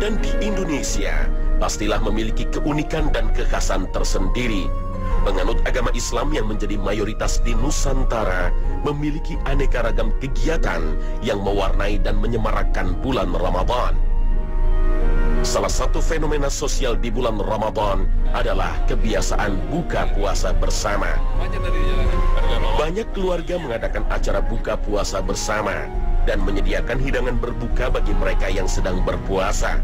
Ramadan di Indonesia pastilah memiliki keunikan dan kekhasan tersendiri. Penganut agama Islam yang menjadi mayoritas di Nusantara memiliki aneka ragam kegiatan yang mewarnai dan menyemarakkan bulan Ramadan. Salah satu fenomena sosial di bulan Ramadan adalah kebiasaan buka puasa bersama. Banyak keluarga mengadakan acara buka puasa bersama dan menyediakan hidangan berbuka bagi mereka yang sedang berpuasa.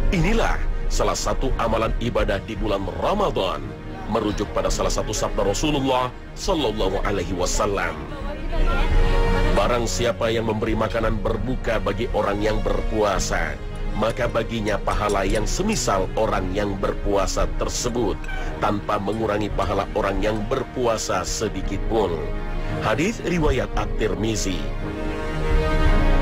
Inilah salah satu amalan ibadah di bulan Ramadan, merujuk pada salah satu sabda Rasulullah Sallallahu Alaihi Wasallam. Barang siapa yang memberi makanan berbuka bagi orang yang berpuasa, maka baginya pahala yang semisal orang yang berpuasa tersebut, tanpa mengurangi pahala orang yang berpuasa sedikit pun. Hadis riwayat At-Tirmizi.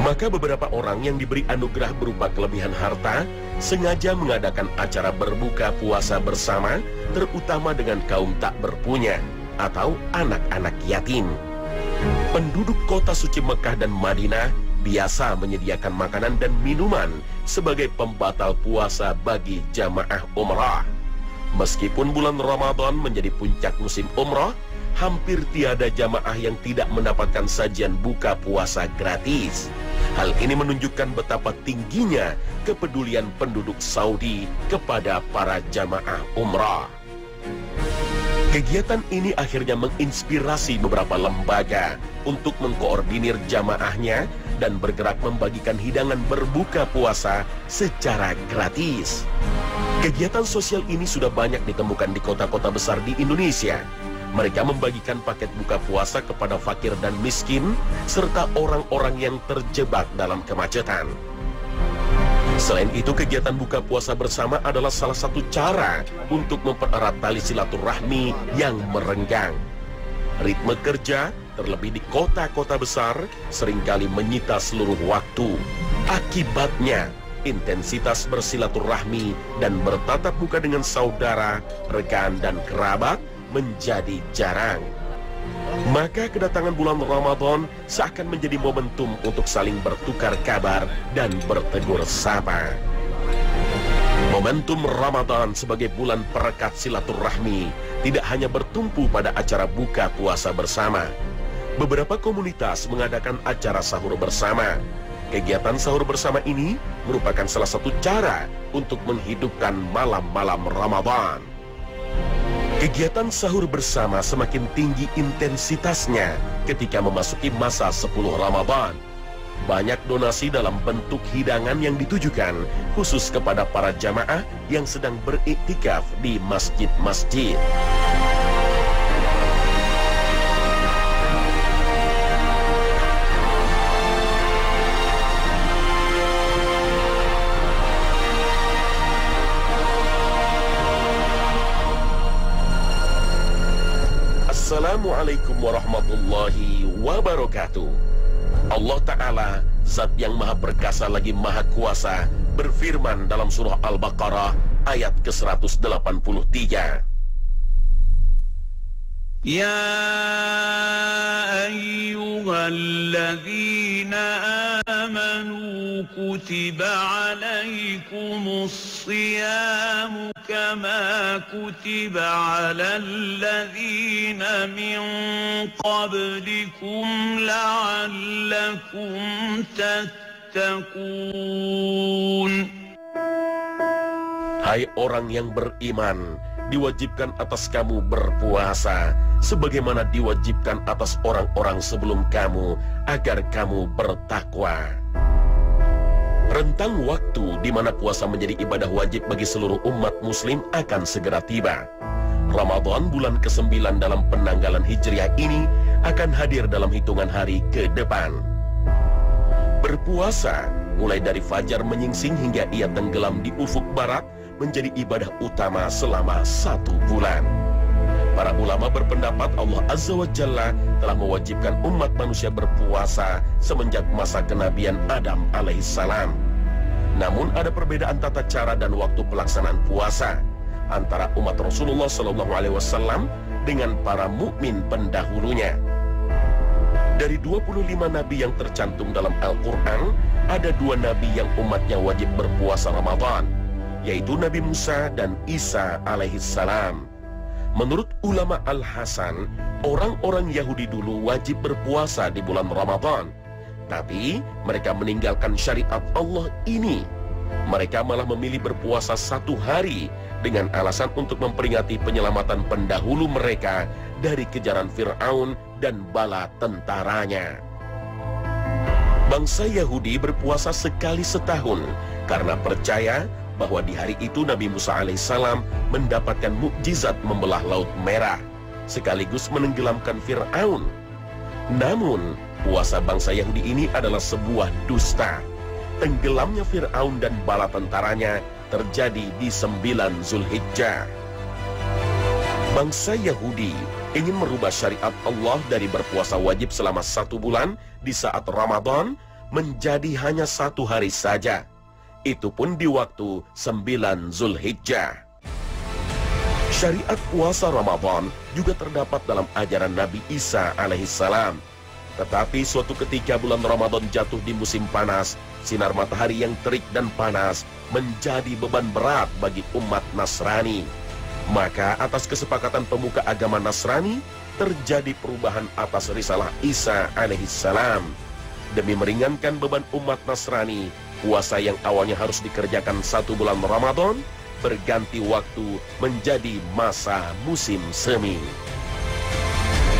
Maka beberapa orang yang diberi anugerah berupa kelebihan harta sengaja mengadakan acara berbuka puasa bersama, terutama dengan kaum tak berpunya atau anak-anak yatim. Penduduk kota suci Mekah dan Madinah biasa menyediakan makanan dan minuman sebagai pembatal puasa bagi jamaah umrah. Meskipun bulan Ramadan menjadi puncak musim umrah, hampir tiada jamaah yang tidak mendapatkan sajian buka puasa gratis. Hal ini menunjukkan betapa tingginya kepedulian penduduk Saudi kepada para jamaah umrah. Kegiatan ini akhirnya menginspirasi beberapa lembaga untuk mengkoordinir jamaahnya dan bergerak membagikan hidangan berbuka puasa secara gratis. Kegiatan sosial ini sudah banyak ditemukan di kota-kota besar di Indonesia. Mereka membagikan paket buka puasa kepada fakir dan miskin, serta orang-orang yang terjebak dalam kemacetan. Selain itu, kegiatan buka puasa bersama adalah salah satu cara untuk mempererat tali silaturahmi yang merenggang. Ritme kerja, terlebih di kota-kota besar, seringkali menyita seluruh waktu. Akibatnya, intensitas bersilaturahmi dan bertatap muka dengan saudara, rekan, dan kerabat menjadi jarang. Maka kedatangan bulan Ramadan seakan menjadi momentum untuk saling bertukar kabar dan bertegur sapa. Momentum Ramadan sebagai bulan perekat silaturahmi tidak hanya bertumpu pada acara buka puasa bersama. Beberapa komunitas mengadakan acara sahur bersama. Kegiatan sahur bersama ini merupakan salah satu cara untuk menghidupkan malam-malam Ramadan. Kegiatan sahur bersama semakin tinggi intensitasnya ketika memasuki masa 10 Ramadan. Banyak donasi dalam bentuk hidangan yang ditujukan khusus kepada para jamaah yang sedang beriktikaf di masjid-masjid. Assalamualaikum warahmatullahi wabarakatuh. Allah Ta'ala, Zat yang maha perkasa lagi maha kuasa, berfirman dalam surah Al-Baqarah ayat ke-183. Ya ayyuhalladzina amanu kutiba alaikumus siyamu kama kutiba alal ladzina min qablikum la'allakum tattaqun. Hai orang yang beriman, diwajibkan atas kamu berpuasa sebagaimana diwajibkan atas orang-orang sebelum kamu agar kamu bertakwa. Rentang waktu di mana puasa menjadi ibadah wajib bagi seluruh umat muslim akan segera tiba. Ramadan bulan ke-9 dalam penanggalan Hijriah ini akan hadir dalam hitungan hari ke depan. Berpuasa mulai dari fajar menyingsing hingga ia tenggelam di ufuk barat menjadi ibadah utama selama 1 bulan. Para ulama berpendapat Allah Azza wa Jalla telah mewajibkan umat manusia berpuasa semenjak masa kenabian Adam alaihissalam. Namun ada perbedaan tata cara dan waktu pelaksanaan puasa antara umat Rasulullah SAW dengan para mukmin pendahulunya. Dari 25 nabi yang tercantum dalam Al-Quran, ada 2 nabi yang umatnya wajib berpuasa Ramadan, yaitu Nabi Musa dan Isa alaihissalam. Menurut ulama Al-Hasan, orang-orang Yahudi dulu wajib berpuasa di bulan Ramadan, tapi mereka meninggalkan syariat Allah ini. Mereka malah memilih berpuasa 1 hari dengan alasan untuk memperingati penyelamatan pendahulu mereka dari kejaran Fir'aun dan bala tentaranya. Bangsa Yahudi berpuasa sekali setahun karena percaya bahwa di hari itu Nabi Musa alaihissalam mendapatkan mukjizat membelah Laut Merah sekaligus menenggelamkan Fir'aun. Namun, puasa bangsa Yahudi ini adalah sebuah dusta. Tenggelamnya Fir'aun dan bala tentaranya terjadi di 9 Zulhijjah. Bangsa Yahudi ingin merubah syariat Allah dari berpuasa wajib selama 1 bulan di saat Ramadan menjadi hanya 1 hari saja. Itu pun di waktu 9 Zulhijjah. Syariat puasa Ramadan juga terdapat dalam ajaran Nabi Isa alaihissalam. Tetapi suatu ketika bulan Ramadan jatuh di musim panas, sinar matahari yang terik dan panas menjadi beban berat bagi umat Nasrani. Maka atas kesepakatan pemuka agama Nasrani, terjadi perubahan atas risalah Isa alaihissalam. Demi meringankan beban umat Nasrani, puasa yang awalnya harus dikerjakan 1 bulan Ramadan berganti waktu menjadi masa musim semi.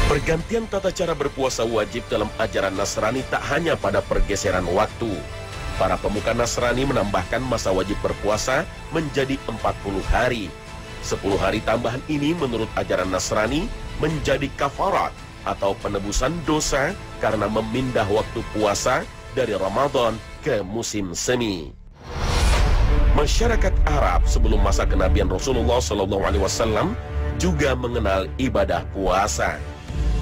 Pergantian tata cara berpuasa wajib dalam ajaran Nasrani tak hanya pada pergeseran waktu. Para pemuka Nasrani menambahkan masa wajib berpuasa menjadi 40 hari. 10 hari tambahan ini menurut ajaran Nasrani menjadi kafarat atau penebusan dosa karena memindah waktu puasa dari Ramadan ke musim semi. Masyarakat Arab sebelum masa kenabian Rasulullah SAW juga mengenal ibadah puasa.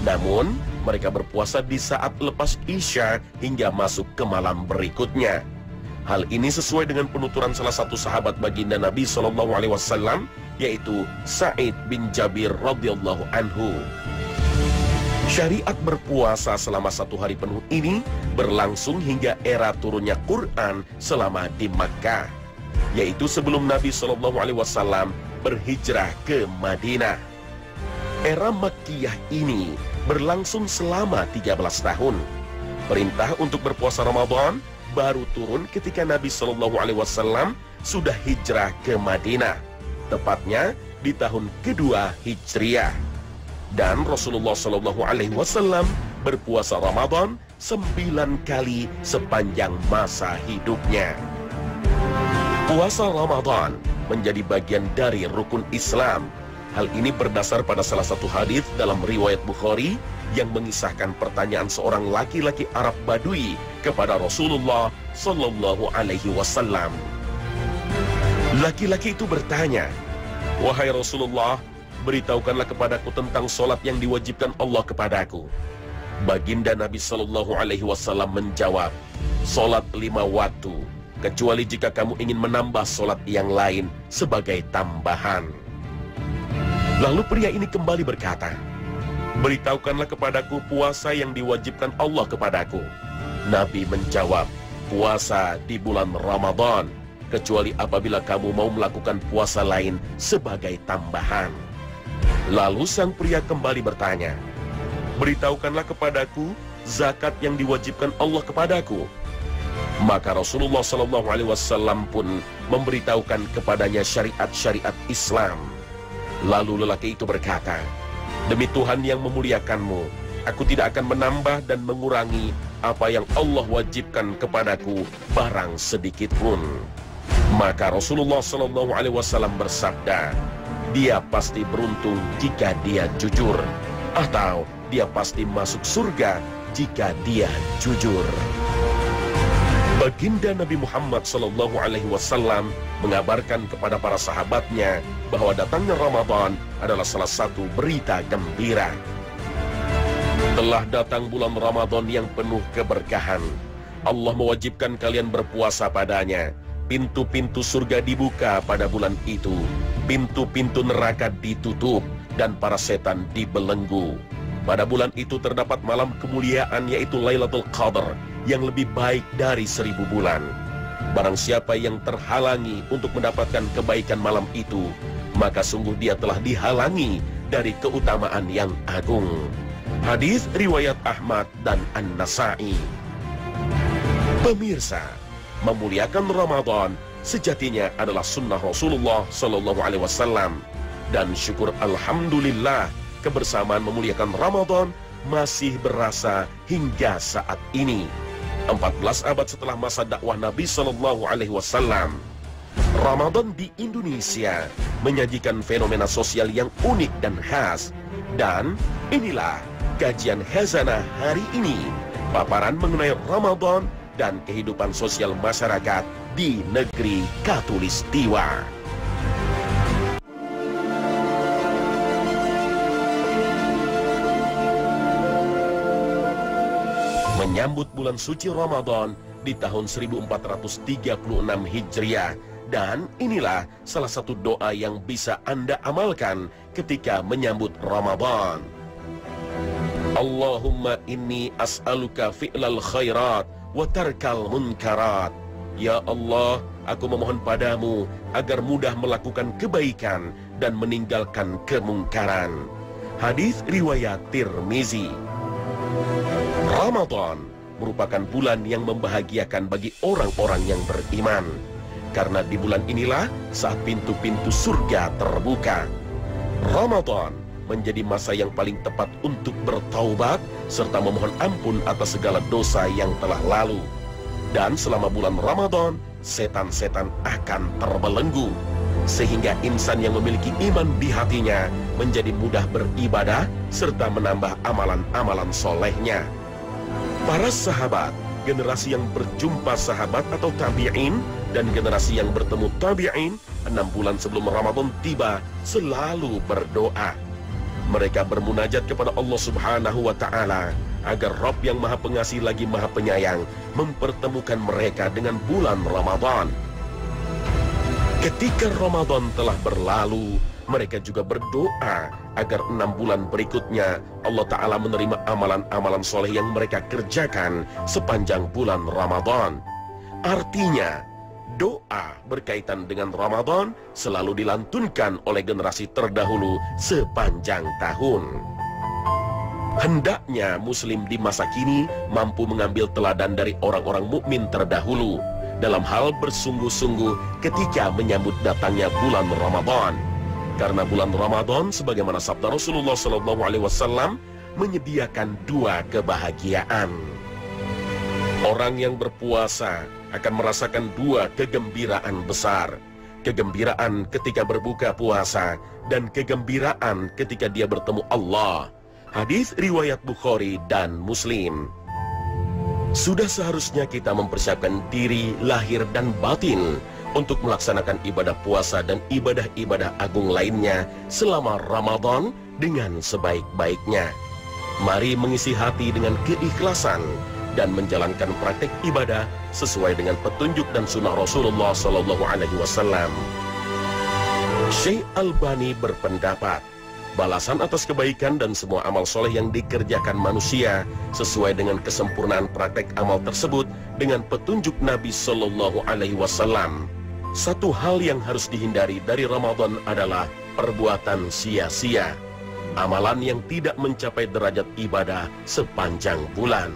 Namun, mereka berpuasa di saat lepas Isya hingga masuk ke malam berikutnya. Hal ini sesuai dengan penuturan salah satu sahabat baginda Nabi SAW, yaitu Sa'id bin Jabir radhiyallahu anhu. Syariat berpuasa selama 1 hari penuh ini berlangsung hingga era turunnya Quran selama di Makkah, yaitu sebelum Nabi SAW berhijrah ke Madinah. Era Makkiyah ini berlangsung selama 13 tahun. Perintah untuk berpuasa Ramadan baru turun ketika Nabi SAW sudah hijrah ke Madinah, tepatnya di tahun kedua Hijriah. Dan Rasulullah SAW berpuasa Ramadan 9 kali sepanjang masa hidupnya. Puasa Ramadan menjadi bagian dari rukun Islam. Hal ini berdasar pada salah satu hadis dalam riwayat Bukhari yang mengisahkan pertanyaan seorang laki-laki Arab Badui kepada Rasulullah SAW. Laki-laki itu bertanya, "Wahai Rasulullah, beritahukanlah kepadaku tentang solat yang diwajibkan Allah kepadaku." Baginda Nabi SAW menjawab, "Solat 5 waktu, kecuali jika kamu ingin menambah solat yang lain sebagai tambahan." Lalu pria ini kembali berkata, "Beritahukanlah kepadaku puasa yang diwajibkan Allah kepadaku." Nabi menjawab, "Puasa di bulan Ramadan, kecuali apabila kamu mau melakukan puasa lain sebagai tambahan." Lalu sang pria kembali bertanya, "Beritahukanlah kepadaku zakat yang diwajibkan Allah kepadaku." Maka Rasulullah SAW pun memberitahukan kepadanya syariat-syariat Islam. Lalu lelaki itu berkata, "Demi Tuhan yang memuliakanmu, aku tidak akan menambah dan mengurangi apa yang Allah wajibkan kepadaku barang sedikit pun." Maka Rasulullah SAW bersabda, "Dia pasti beruntung jika dia jujur, atau dia pasti masuk surga jika dia jujur." Baginda Nabi Muhammad SAW mengabarkan kepada para sahabatnya bahwa datangnya Ramadan adalah salah satu berita gembira. Telah datang bulan Ramadan yang penuh keberkahan. Allah mewajibkan kalian berpuasa padanya. Pintu-pintu surga dibuka pada bulan itu. Pintu-pintu neraka ditutup dan para setan dibelenggu. Pada bulan itu terdapat malam kemuliaan yaitu Lailatul Qadar yang lebih baik dari 1000 bulan. Barang siapa yang terhalangi untuk mendapatkan kebaikan malam itu, maka sungguh dia telah dihalangi dari keutamaan yang agung. Hadis riwayat Ahmad dan An-Nasa'i. Pemirsa, memuliakan Ramadan sejatinya adalah sunnah Rasulullah SAW. Dan syukur alhamdulillah, kebersamaan memuliakan Ramadan masih berasa hingga saat ini. 14 abad setelah masa dakwah Nabi SAW, Ramadan di Indonesia menyajikan fenomena sosial yang unik dan khas. Dan inilah kajian Khazanah hari ini, paparan mengenai Ramadan dan kehidupan sosial masyarakat di negeri Khatulistiwa. Menyambut bulan suci Ramadan di tahun 1436 Hijriah. Dan inilah salah satu doa yang bisa Anda amalkan ketika menyambut Ramadan. Allahumma inni as'aluka fi'lal khairat wa tarkal munkarat. Ya Allah, aku memohon padamu agar mudah melakukan kebaikan dan meninggalkan kemungkaran. Hadis riwayat Tirmizi. Ramadan merupakan bulan yang membahagiakan bagi orang-orang yang beriman. Karena di bulan inilah saat pintu-pintu surga terbuka. Ramadan menjadi masa yang paling tepat untuk bertaubat serta memohon ampun atas segala dosa yang telah lalu. Dan selama bulan Ramadan, setan-setan akan terbelenggu, sehingga insan yang memiliki iman di hatinya menjadi mudah beribadah serta menambah amalan-amalan solehnya. Para sahabat, generasi yang berjumpa sahabat atau tabi'in, dan generasi yang bertemu tabi'in 6 bulan sebelum Ramadan tiba selalu berdoa. Mereka bermunajat kepada Allah Subhanahu wa Ta'ala agar Rabb yang Maha Pengasih lagi Maha Penyayang mempertemukan mereka dengan bulan Ramadan. Ketika Ramadan telah berlalu, mereka juga berdoa agar 6 bulan berikutnya Allah Ta'ala menerima amalan-amalan soleh yang mereka kerjakan sepanjang bulan Ramadan. Artinya, doa berkaitan dengan Ramadan selalu dilantunkan oleh generasi terdahulu sepanjang tahun. Hendaknya Muslim di masa kini mampu mengambil teladan dari orang-orang mukmin terdahulu dalam hal bersungguh-sungguh ketika menyambut datangnya bulan Ramadan. Karena bulan Ramadan, sebagaimana sabda Rasulullah SAW, menyediakan 2 kebahagiaan. Orang yang berpuasa akan merasakan 2 kegembiraan besar. Kegembiraan ketika berbuka puasa dan kegembiraan ketika dia bertemu Allah. Hadis riwayat Bukhari dan Muslim. Sudah seharusnya kita mempersiapkan diri lahir dan batin untuk melaksanakan ibadah puasa dan ibadah-ibadah agung lainnya selama Ramadan dengan sebaik-baiknya. Mari mengisi hati dengan keikhlasan dan menjalankan praktek ibadah sesuai dengan petunjuk dan sunnah Rasulullah SAW. Syekh Albani berpendapat, balasan atas kebaikan dan semua amal soleh yang dikerjakan manusia sesuai dengan kesempurnaan praktek amal tersebut dengan petunjuk Nabi SAW. Satu hal yang harus dihindari dari Ramadan adalah perbuatan sia-sia, amalan yang tidak mencapai derajat ibadah sepanjang bulan.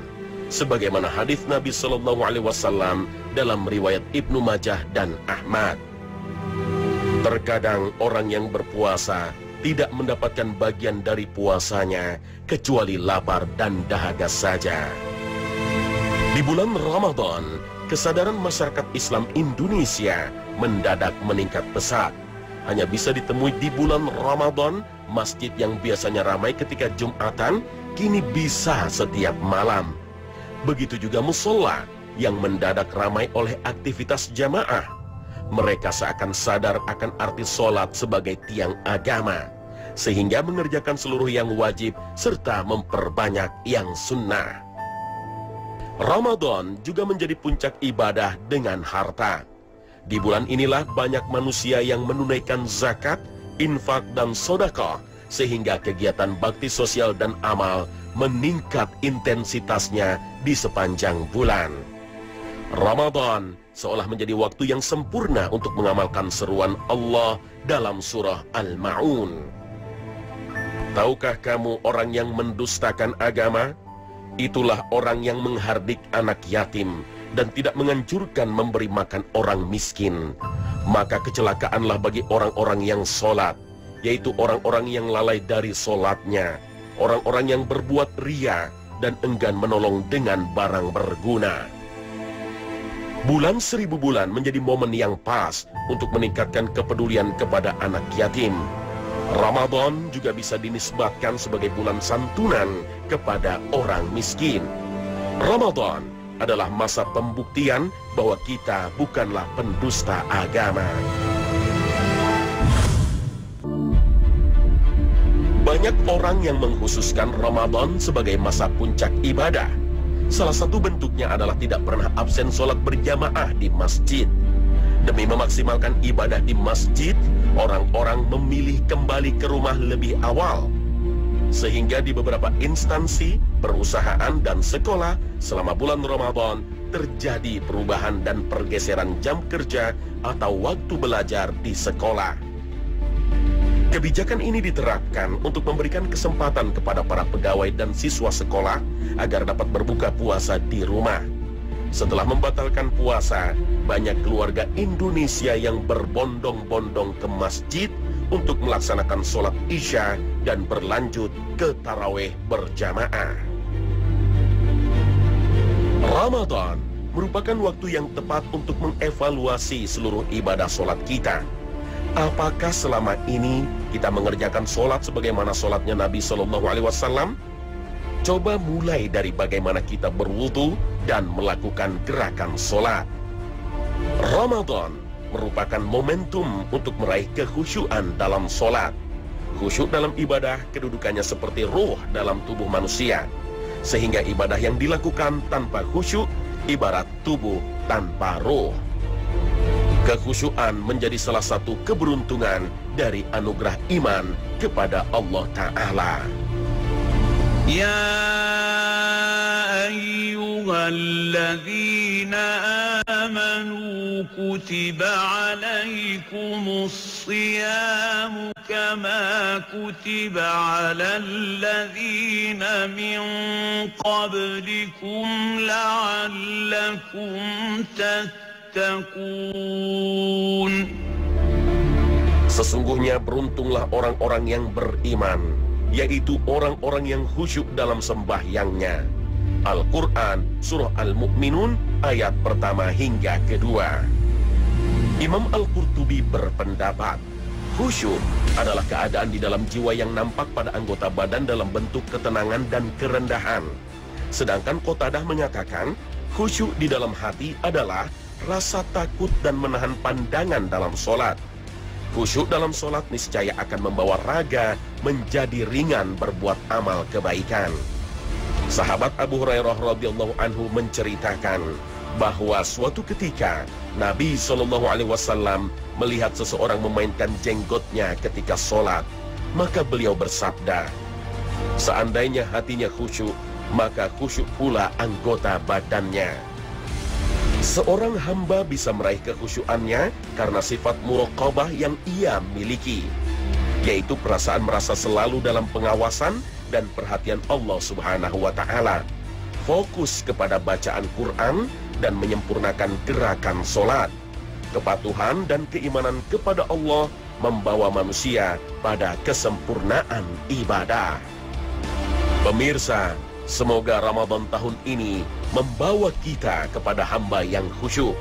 Sebagaimana hadis Nabi SAW dalam riwayat Ibnu Majah dan Ahmad. Terkadang orang yang berpuasa tidak mendapatkan bagian dari puasanya kecuali lapar dan dahaga saja. Di bulan Ramadan, kesadaran masyarakat Islam Indonesia mendadak meningkat pesat. Hanya bisa ditemui di bulan Ramadan, masjid yang biasanya ramai ketika Jumatan, kini bisa setiap malam. Begitu juga musola yang mendadak ramai oleh aktivitas jamaah. Mereka seakan sadar akan arti sholat sebagai tiang agama, sehingga mengerjakan seluruh yang wajib serta memperbanyak yang sunnah. Ramadan juga menjadi puncak ibadah dengan harta. Di bulan inilah banyak manusia yang menunaikan zakat, infak, dan sedekah sehingga kegiatan bakti sosial dan amal meningkat intensitasnya di sepanjang bulan. Ramadan seolah menjadi waktu yang sempurna untuk mengamalkan seruan Allah dalam surah Al-Ma'un. Tahukah kamu orang yang mendustakan agama? Itulah orang yang menghardik anak yatim dan tidak menganjurkan memberi makan orang miskin. Maka kecelakaanlah bagi orang-orang yang sholat, yaitu orang-orang yang lalai dari sholatnya, orang-orang yang berbuat ria dan enggan menolong dengan barang berguna. Bulan 1000 bulan menjadi momen yang pas untuk meningkatkan kepedulian kepada anak yatim. Ramadan juga bisa dinisbatkan sebagai bulan santunan kepada orang miskin. Ramadan adalah masa pembuktian bahwa kita bukanlah pendusta agama. Banyak orang yang mengkhususkan Ramadan sebagai masa puncak ibadah. Salah satu bentuknya adalah tidak pernah absen sholat berjamaah di masjid. Demi memaksimalkan ibadah di masjid, orang-orang memilih kembali ke rumah lebih awal. Sehingga di beberapa instansi, perusahaan, dan sekolah selama bulan Ramadan terjadi perubahan dan pergeseran jam kerja atau waktu belajar di sekolah. Kebijakan ini diterapkan untuk memberikan kesempatan kepada para pegawai dan siswa sekolah agar dapat berbuka puasa di rumah. Setelah membatalkan puasa, banyak keluarga Indonesia yang berbondong-bondong ke masjid untuk melaksanakan sholat Isya dan berlanjut ke tarawih berjamaah. Ramadan merupakan waktu yang tepat untuk mengevaluasi seluruh ibadah sholat kita. Apakah selama ini kita mengerjakan sholat sebagaimana sholatnya Nabi SAW? Coba mulai dari bagaimana kita berwudu dan melakukan gerakan sholat. Ramadan merupakan momentum untuk meraih kekhusyuan dalam sholat. Khusyuk dalam ibadah kedudukannya seperti ruh dalam tubuh manusia, sehingga ibadah yang dilakukan tanpa khusyuk ibarat tubuh tanpa ruh. Kekhusyuan menjadi salah satu keberuntungan dari anugerah iman kepada Allah Ta'ala. Ya ayyuhalladzina amanu kutiba alaikumus siyamu kama kutiba alal ladzina min qablikum la'allakum tattaqun. Sesungguhnya beruntunglah orang-orang yang beriman, yaitu orang-orang yang khusyuk dalam sembahyangnya. Al-Quran, Surah Al-Mu'minun, ayat pertama hingga kedua. Imam Al-Qurtubi berpendapat, khusyuk adalah keadaan di dalam jiwa yang nampak pada anggota badan dalam bentuk ketenangan dan kerendahan. Sedangkan Qatadah menyatakan, khusyuk di dalam hati adalah rasa takut dan menahan pandangan dalam sholat. Khusyuk dalam sholat niscaya akan membawa raga menjadi ringan berbuat amal kebaikan. Sahabat Abu Hurairah radhiyallahu anhu menceritakan bahwa suatu ketika Nabi SAW melihat seseorang memainkan jenggotnya ketika sholat, maka beliau bersabda, seandainya hatinya khusyuk, maka khusyuk pula anggota badannya. Seorang hamba bisa meraih kekhusyuannya karena sifat muraqabah yang ia miliki, yaitu perasaan merasa selalu dalam pengawasan dan perhatian Allah Subhanahu wa Ta'ala, fokus kepada bacaan Quran dan menyempurnakan gerakan sholat. Kepatuhan dan keimanan kepada Allah membawa manusia pada kesempurnaan ibadah. Pemirsa, semoga Ramadan tahun ini membawa kita kepada hamba yang khusyuk.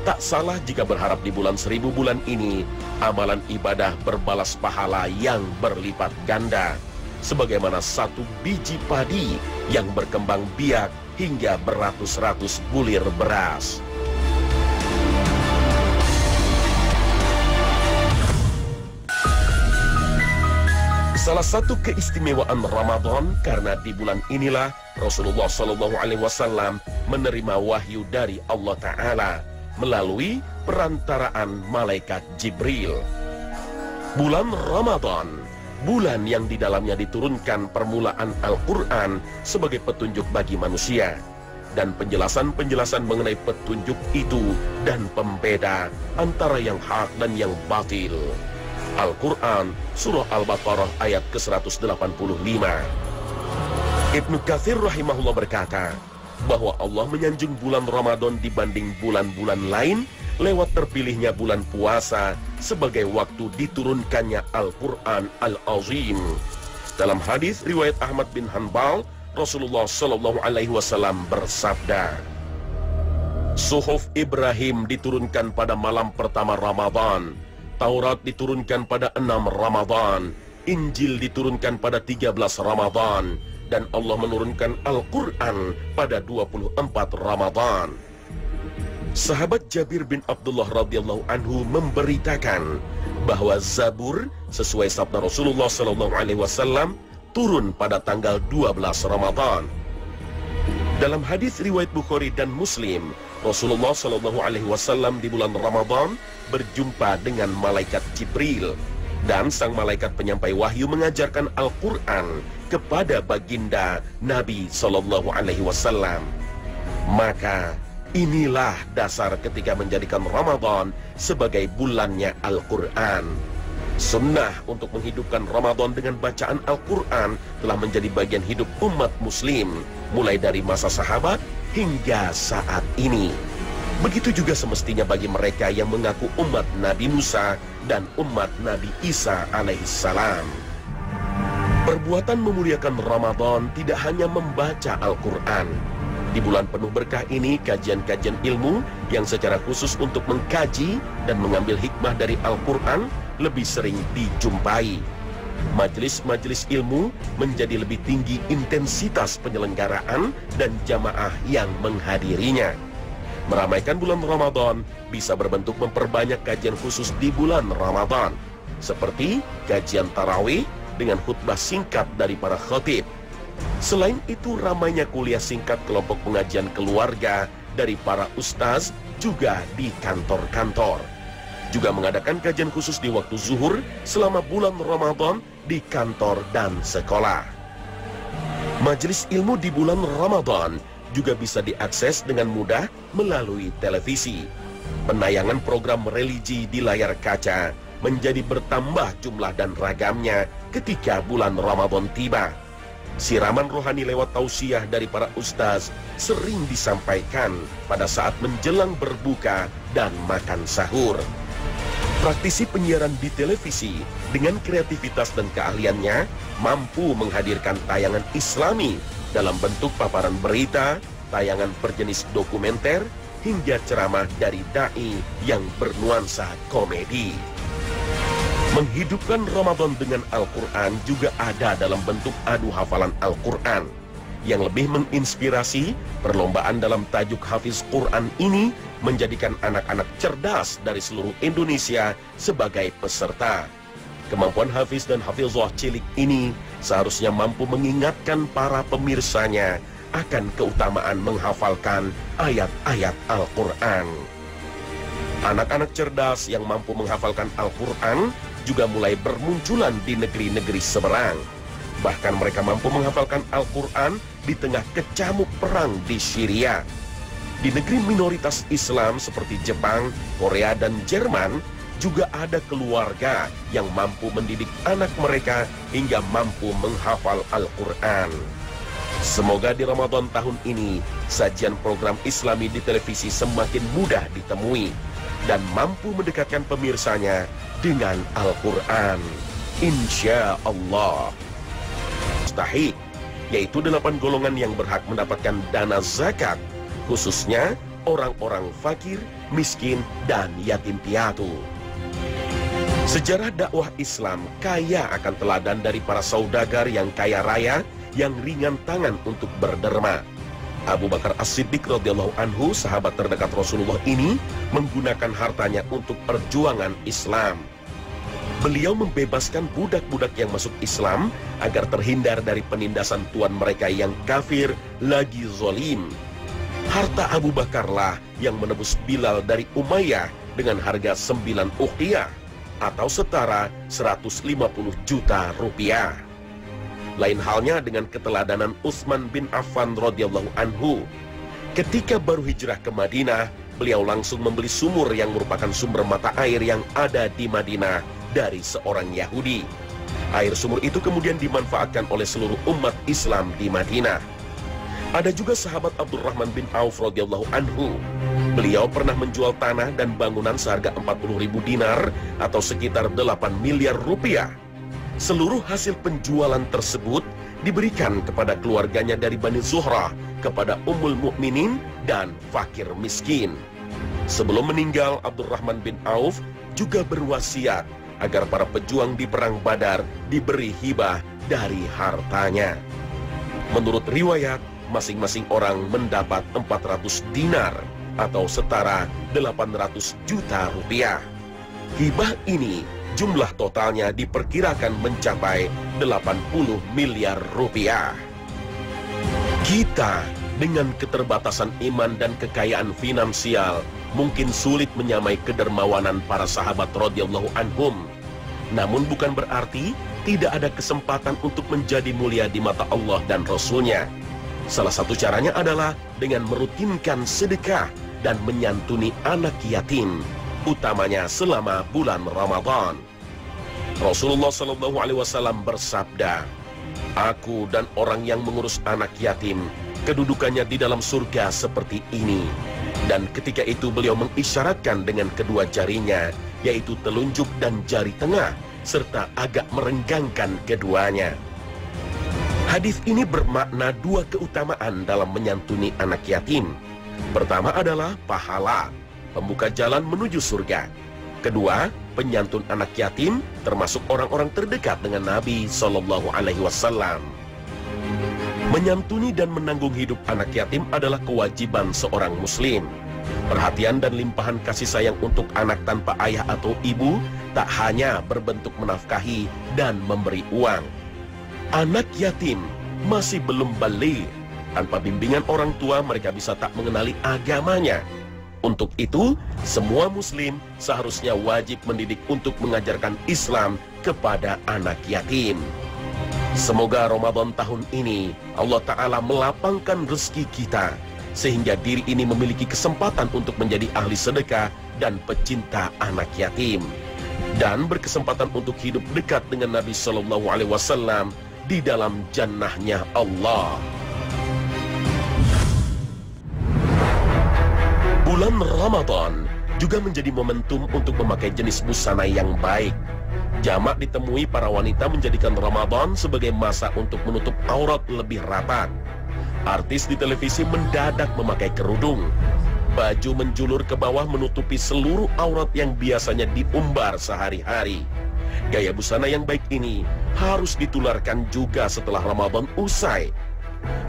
Tak salah jika berharap di bulan 1000 bulan ini amalan ibadah berbalas pahala yang berlipat ganda, sebagaimana satu biji padi yang berkembang biak hingga beratus-ratus bulir beras. Salah satu keistimewaan Ramadan karena di bulan inilah Rasulullah SAW menerima wahyu dari Allah Ta'ala melalui perantaraan malaikat Jibril. Bulan Ramadan bulan yang di dalamnya diturunkan permulaan Al-Quran sebagai petunjuk bagi manusia, dan penjelasan-penjelasan mengenai petunjuk itu dan pembeda antara yang hak dan yang batil. Al-Quran, Surah Al-Baqarah ayat ke-185. Ibnu Katsir rahimahullah berkata, bahwa Allah menyanjung bulan Ramadan dibanding bulan-bulan lain lewat terpilihnya bulan puasa sebagai waktu diturunkannya Al-Quran Al-Azim. Dalam hadis riwayat Ahmad bin Hanbal, Rasulullah Shallallahu Alaihi Wasallam bersabda, Suhuf Ibrahim diturunkan pada malam pertama Ramadan, Taurat diturunkan pada 6 Ramadan, Injil diturunkan pada 13 Ramadan, dan Allah menurunkan Al-Quran pada 24 Ramadan. Sahabat Jabir bin Abdullah radhiyallahu anhu memberitakan bahwa Zabur sesuai sabda Rasulullah sallallahu alaihi wasallam turun pada tanggal 12 Ramadan. Dalam hadis riwayat Bukhari dan Muslim, Rasulullah sallallahu alaihi wasallam di bulan Ramadan berjumpa dengan malaikat Jibril, dan sang malaikat penyampai wahyu mengajarkan Al-Quran kepada baginda Nabi sallallahu alaihi wasallam. Maka inilah dasar ketika menjadikan Ramadan sebagai bulannya Al-Quran. Sunnah untuk menghidupkan Ramadan dengan bacaan Al-Quran telah menjadi bagian hidup umat muslim, mulai dari masa sahabat hingga saat ini. Begitu juga semestinya bagi mereka yang mengaku umat Nabi Musa dan umat Nabi Isa alaihissalam. Perbuatan memuliakan Ramadan tidak hanya membaca Al-Quran. Di bulan penuh berkah ini, kajian-kajian ilmu yang secara khusus untuk mengkaji dan mengambil hikmah dari Al-Quran lebih sering dijumpai. Majelis-majelis ilmu menjadi lebih tinggi intensitas penyelenggaraan dan jamaah yang menghadirinya. Meramaikan bulan Ramadan bisa berbentuk memperbanyak kajian khusus di bulan Ramadan, seperti kajian tarawih dengan khutbah singkat dari para khatib. Selain itu, ramainya kuliah singkat kelompok pengajian keluarga dari para ustaz juga di kantor-kantor. Juga mengadakan kajian khusus di waktu zuhur selama bulan Ramadan di kantor dan sekolah. Majelis ilmu di bulan Ramadan juga bisa diakses dengan mudah melalui televisi. Penayangan program religi di layar kaca menjadi bertambah jumlah dan ragamnya ketika bulan Ramadan tiba. Siraman rohani lewat tausiah dari para ustaz sering disampaikan pada saat menjelang berbuka dan makan sahur. Praktisi penyiaran di televisi dengan kreativitas dan keahliannya mampu menghadirkan tayangan Islami dalam bentuk paparan berita, tayangan berjenis dokumenter, hingga ceramah dari dai yang bernuansa komedi. Menghidupkan Ramadan dengan Al-Quran juga ada dalam bentuk adu hafalan Al-Quran. Yang lebih menginspirasi, perlombaan dalam tajuk Hafiz Quran ini menjadikan anak-anak cerdas dari seluruh Indonesia sebagai peserta. Kemampuan Hafiz dan Hafizah cilik ini seharusnya mampu mengingatkan para pemirsanya akan keutamaan menghafalkan ayat-ayat Al-Quran. Anak-anak cerdas yang mampu menghafalkan Al-Quran juga mulai bermunculan di negeri-negeri seberang. Bahkan mereka mampu menghafalkan Al-Quran di tengah kecamuk perang di Syria. Di negeri minoritas Islam seperti Jepang, Korea, dan Jerman, juga ada keluarga yang mampu mendidik anak mereka hingga mampu menghafal Al-Quran. Semoga di Ramadan tahun ini, sajian program Islami di televisi semakin mudah ditemui dan mampu mendekatkan pemirsanya dengan Al-Quran. Insya Allah. Mustahik, yaitu 8 golongan yang berhak mendapatkan dana zakat, khususnya orang-orang fakir, miskin, dan yatim piatu. Sejarah dakwah Islam kaya akan teladan dari para saudagar yang kaya raya, yang ringan tangan untuk berderma. Abu Bakar As-Siddiq radhiyallahu anhu, sahabat terdekat Rasulullah ini, menggunakan hartanya untuk perjuangan Islam. Beliau membebaskan budak-budak yang masuk Islam agar terhindar dari penindasan tuan mereka yang kafir lagi zalim. Harta Abu Bakarlah yang menebus Bilal dari Umayyah dengan harga 9 uqiyah. atau setara 150 juta rupiah. Lain halnya dengan keteladanan Utsman bin Affan radhiyallahu anhu. Ketika baru hijrah ke Madinah, beliau langsung membeli sumur yang merupakan sumber mata air yang ada di Madinah dari seorang Yahudi. Air sumur itu kemudian dimanfaatkan oleh seluruh umat Islam di Madinah. Ada juga sahabat Abdurrahman bin Auf radhiyallahu anhu. Beliau pernah menjual tanah dan bangunan seharga 40.000 dinar atau sekitar 8 miliar rupiah. Seluruh hasil penjualan tersebut diberikan kepada keluarganya dari Bani Zuhrah, kepada Ummul Mukminin dan fakir miskin. Sebelum meninggal, Abdurrahman bin Auf juga berwasiat agar para pejuang di Perang Badar diberi hibah dari hartanya. Menurut riwayat, masing-masing orang mendapat 400 dinar atau setara 800 juta rupiah. Hibah ini jumlah totalnya diperkirakan mencapai 80 miliar rupiah. Kita dengan keterbatasan iman dan kekayaan finansial mungkin sulit menyamai kedermawanan para sahabat radhiyallahu anhum. Namun bukan berarti tidak ada kesempatan untuk menjadi mulia di mata Allah dan Rasul-Nya. Salah satu caranya adalah dengan merutinkan sedekah dan menyantuni anak yatim, utamanya selama bulan Ramadan. Rasulullah SAW bersabda, "Aku dan orang yang mengurus anak yatim, kedudukannya di dalam surga seperti ini." Dan ketika itu beliau mengisyaratkan dengan kedua jarinya, yaitu telunjuk dan jari tengah, serta agak merenggangkan keduanya. Hadis ini bermakna dua keutamaan dalam menyantuni anak yatim. Pertama adalah pahala, pembuka jalan menuju surga. Kedua, penyantun anak yatim termasuk orang-orang terdekat dengan Nabi SAW. Menyantuni dan menanggung hidup anak yatim adalah kewajiban seorang muslim. Perhatian dan limpahan kasih sayang untuk anak tanpa ayah atau ibu tak hanya berbentuk menafkahi dan memberi uang. Anak yatim masih belum baligh. Tanpa bimbingan orang tua, mereka bisa tak mengenali agamanya. Untuk itu, semua muslim seharusnya wajib mendidik untuk mengajarkan Islam kepada anak yatim. Semoga Ramadan tahun ini Allah Ta'ala melapangkan rezeki kita, sehingga diri ini memiliki kesempatan untuk menjadi ahli sedekah dan pecinta anak yatim, dan berkesempatan untuk hidup dekat dengan Nabi SAW di dalam jannahnya Allah. Bulan Ramadan juga menjadi momentum untuk memakai jenis busana yang baik. Jamak ditemui para wanita menjadikan Ramadan sebagai masa untuk menutup aurat lebih rapat. Artis di televisi mendadak memakai kerudung. Baju menjulur ke bawah menutupi seluruh aurat yang biasanya diumbar sehari-hari. Gaya busana yang baik ini harus ditularkan juga setelah Ramadan usai.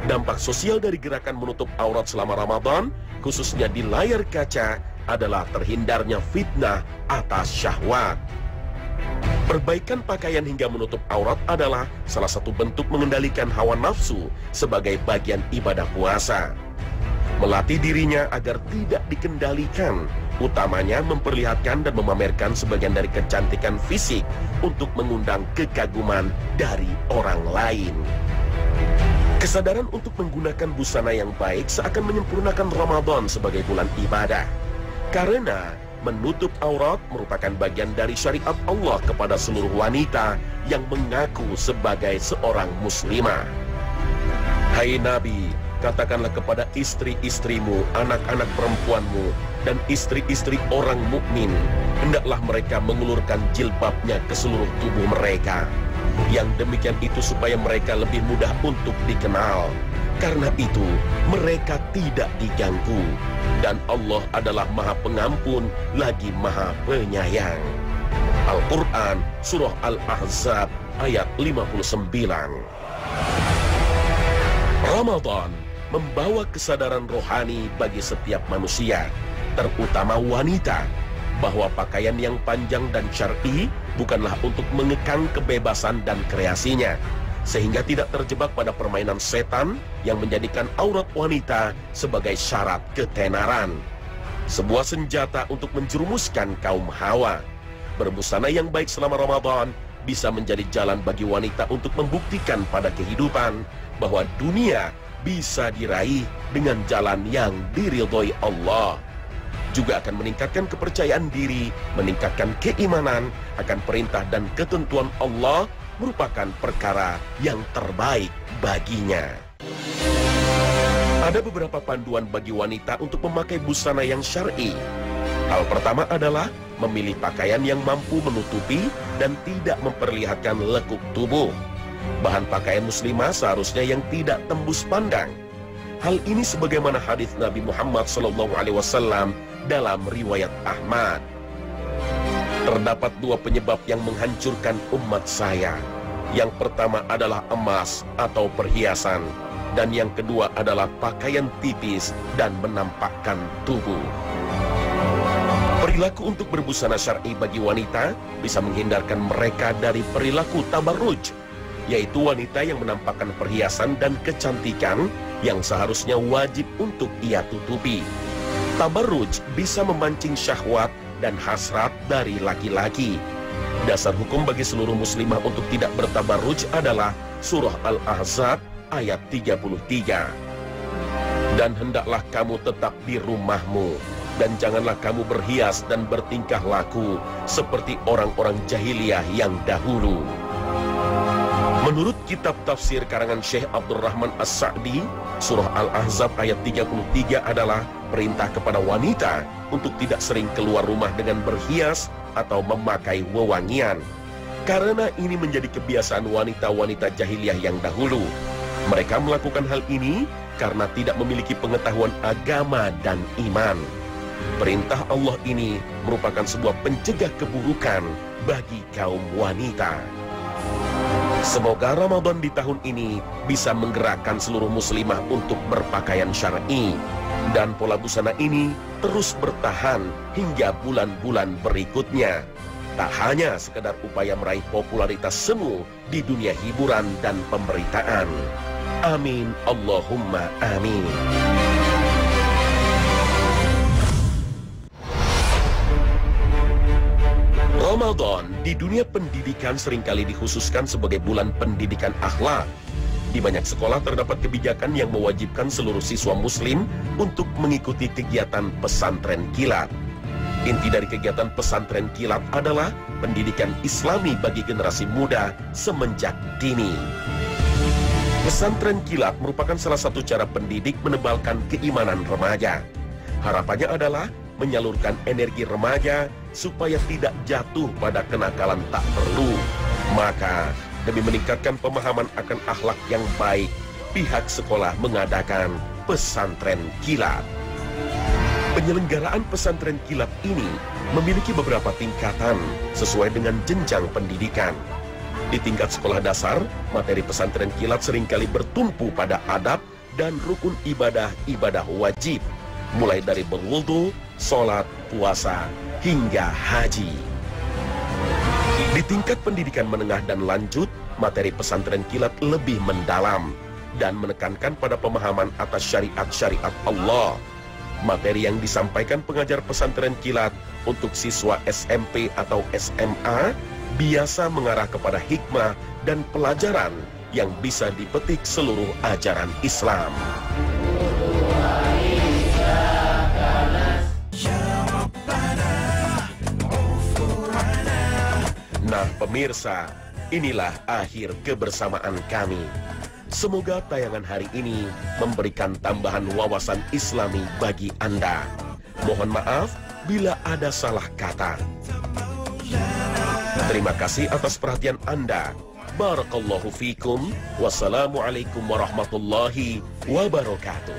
Dampak sosial dari gerakan menutup aurat selama Ramadan, khususnya di layar kaca, adalah terhindarnya fitnah atas syahwat. Perbaikan pakaian hingga menutup aurat adalah salah satu bentuk mengendalikan hawa nafsu sebagai bagian ibadah puasa. Melatih dirinya agar tidak dikendalikan, utamanya memperlihatkan dan memamerkan sebagian dari kecantikan fisik untuk mengundang kekaguman dari orang lain. Kesadaran untuk menggunakan busana yang baik seakan menyempurnakan Ramadan sebagai bulan ibadah. Karena menutup aurat merupakan bagian dari syariat Allah kepada seluruh wanita yang mengaku sebagai seorang muslimah. Hai Nabi, katakanlah kepada istri-istrimu, anak-anak perempuanmu, dan istri-istri orang mukmin, hendaklah mereka mengulurkan jilbabnya ke seluruh tubuh mereka. Yang demikian itu supaya mereka lebih mudah untuk dikenal. Karena itu mereka tidak diganggu, dan Allah adalah Maha Pengampun lagi Maha Penyayang. Al-Quran Surah Al-Ahzab ayat 59. Ramadan membawa kesadaran rohani bagi setiap manusia, terutama wanita, bahwa pakaian yang panjang dan syar'i bukanlah untuk mengekang kebebasan dan kreasinya, sehingga tidak terjebak pada permainan setan yang menjadikan aurat wanita sebagai syarat ketenaran, sebuah senjata untuk menjerumuskan kaum Hawa. Berbusana yang baik selama Ramadan bisa menjadi jalan bagi wanita untuk membuktikan pada kehidupan bahwa dunia bisa diraih dengan jalan yang diridhoi Allah. Juga akan meningkatkan kepercayaan diri, meningkatkan keimanan akan perintah dan ketentuan Allah merupakan perkara yang terbaik baginya. Ada beberapa panduan bagi wanita untuk memakai busana yang syar'i. Hal pertama adalah memilih pakaian yang mampu menutupi dan tidak memperlihatkan lekuk tubuh. Bahan pakaian muslimah seharusnya yang tidak tembus pandang. Hal ini sebagaimana hadis Nabi Muhammad SAW dalam riwayat Ahmad. Terdapat dua penyebab yang menghancurkan umat saya. Yang pertama adalah emas atau perhiasan, dan yang kedua adalah pakaian tipis dan menampakkan tubuh. Perilaku untuk berbusana syar'i bagi wanita bisa menghindarkan mereka dari perilaku tabarruj, yaitu wanita yang menampakkan perhiasan dan kecantikan yang seharusnya wajib untuk ia tutupi. Tabarruj bisa memancing syahwat dan hasrat dari laki-laki. Dasar hukum bagi seluruh muslimah untuk tidak bertabarruj adalah surah Al-Ahzab ayat 33. Dan hendaklah kamu tetap di rumahmu, dan janganlah kamu berhias dan bertingkah laku seperti orang-orang jahiliyah yang dahulu. Menurut kitab tafsir karangan Syekh Abdurrahman As-Sa'di, surah Al-Ahzab ayat 33 adalah perintah kepada wanita untuk tidak sering keluar rumah dengan berhias atau memakai wewangian. Karena ini menjadi kebiasaan wanita-wanita jahiliyah yang dahulu. Mereka melakukan hal ini karena tidak memiliki pengetahuan agama dan iman. Perintah Allah ini merupakan sebuah pencegah keburukan bagi kaum wanita. Semoga Ramadan di tahun ini bisa menggerakkan seluruh muslimah untuk berpakaian syar'i, dan pola busana ini terus bertahan hingga bulan-bulan berikutnya. Tak hanya sekedar upaya meraih popularitas semu di dunia hiburan dan pemberitaan. Amin Allahumma amin. Ramadan di dunia pendidikan seringkali dikhususkan sebagai bulan pendidikan akhlak. Di banyak sekolah terdapat kebijakan yang mewajibkan seluruh siswa muslim untuk mengikuti kegiatan pesantren kilat. Inti dari kegiatan pesantren kilat adalah pendidikan Islami bagi generasi muda semenjak dini. Pesantren kilat merupakan salah satu cara pendidik menebalkan keimanan remaja. Harapannya adalah menyalurkan energi remaja supaya tidak jatuh pada kenakalan tak perlu. Maka, demi meningkatkan pemahaman akan akhlak yang baik, pihak sekolah mengadakan pesantren kilat. Penyelenggaraan pesantren kilat ini memiliki beberapa tingkatan sesuai dengan jenjang pendidikan. Di tingkat sekolah dasar, materi pesantren kilat seringkali bertumpu pada adab dan rukun ibadah wajib, mulai dari berwudu, sholat, puasa, hingga haji. Di tingkat pendidikan menengah dan lanjut, materi pesantren kilat lebih mendalam dan menekankan pada pemahaman atas syariat-syariat Allah. Materi yang disampaikan pengajar pesantren kilat untuk siswa SMP atau SMA biasa mengarah kepada hikmah dan pelajaran yang bisa dipetik seluruh ajaran Islam. Nah pemirsa, inilah akhir kebersamaan kami. Semoga tayangan hari ini memberikan tambahan wawasan Islami bagi Anda. Mohon maaf bila ada salah kata. Terima kasih atas perhatian Anda. Barakallahu fikum. Wassalamualaikum warahmatullahi wabarakatuh.